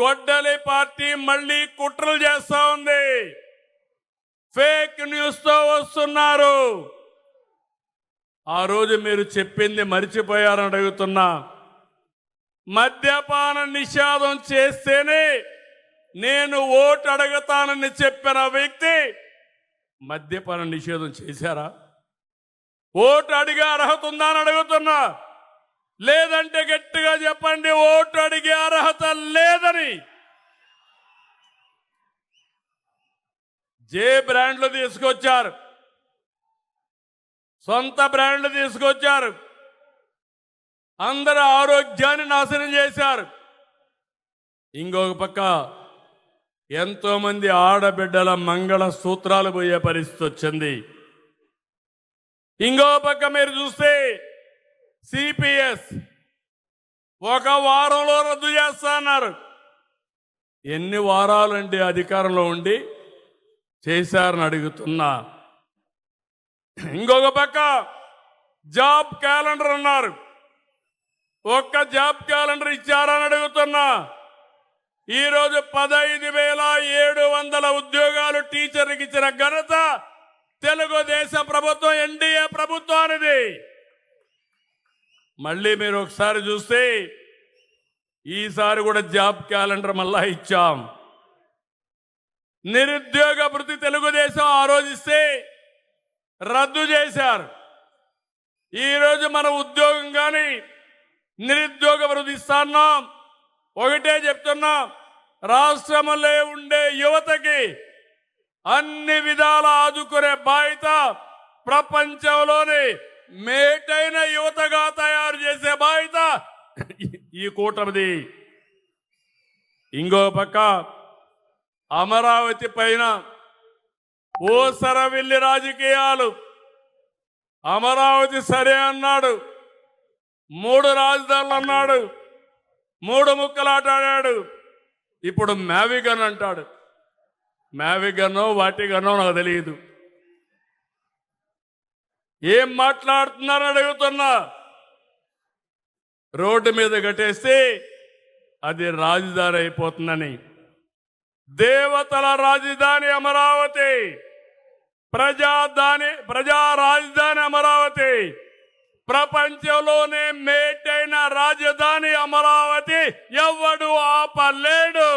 గొడ్డలి పార్టీ మళ్ళీ కుట్రలు చేస్తా ఉంది. ఫేక్ న్యూస్ తో వస్తున్నారు. ఆ రోజు మీరు చెప్పింది మర్చిపోయారని అడుగుతున్నా. మద్యపాన నిషేధం చేస్తేనే నేను ఓటు అడుగుతానని చెప్పిన వ్యక్తి మద్యపాన నిషేధం చేశారా? ఓటు అడిగే అర్హత ఉందా అని అడుగుతున్నా. లేదంటే గట్టిగా చెప్పండి, ఓటు అడిగే అర్హత లేదని. జే బ్రాండ్లు తీసుకొచ్చారు, సొంత బ్రాండ్లు తీసుకొచ్చారు, అందరి ఆరోగ్యాన్ని నాశనం చేశారు. ఇంకొక పక్క ఎంతో మంది ఆడబిడ్డల మంగళ సూత్రాలు పోయే పరిస్థితి వచ్చింది. ఇంకో పక్క మీరు చూస్తే సిపిఎస్ ఒక వారంలో రద్దు చేస్తా అన్నారు. ఎన్ని వారాలండి అధికారంలో ఉండి చేశారని అడుగుతున్నా. ఇంకొక పక్క జాబ్ క్యాలెండర్ అన్నారు. ఒక్క జాబ్ క్యాలెండర్ ఇచ్చారని అడుగుతున్నా. ఈరోజు 15,700 ఉద్యోగాలు టీచర్కి ఇచ్చిన ఘనత తెలుగుదేశం ప్రభుత్వం, ఎన్డీఏ ప్రభుత్వానిది. మళ్ళీ మీరు ఒకసారి చూస్తే ఈసారి కూడా జాబ్ క్యాలెండర్ మళ్ళా ఇచ్చాం. నిరుద్యోగ భృతి తెలుగుదేశం ఆ రోజు ఇస్తే రద్దు చేశారు. ఈరోజు మన ఉద్యోగం కానీ నిరుద్యోగ భృతి ఇస్తున్నాం. ఒకటే చెప్తున్నాం, రాష్ట్రంలో ఉండే యువతకి అన్ని విధాల ఆదుకునే బాధ్యత, ప్రపంచంలోని మేటైన యువతగా తయారు చేసే బాధ్యత ఈ కూటమిది. ఇంకో పక్క అమరావతి పైన ఓసరవిల్లి రాజకీయాలు. అమరావతి సరే అన్నాడు, 3 రాజధానులు అన్నాడు, 3 ముక్కలాటాడాడు. ఇప్పుడు మ్యావిగన్ అంటాడు. మ్యావిగన్నో వాటిగన్నో నాకు తెలియదు. ఏం మాట్లాడుతున్నారని అడుగుతున్నా. రోడ్డు మీద కట్టేస్తే అది రాజధాని అయిపోతుందని. దేవతల రాజధాని అమరావతి, ప్రజా రాజధాని అమరావతి, ప్రపంచంలోనే మేటైన రాజధాని అమరావతి. ఎవ్వడు ఆపలేడు.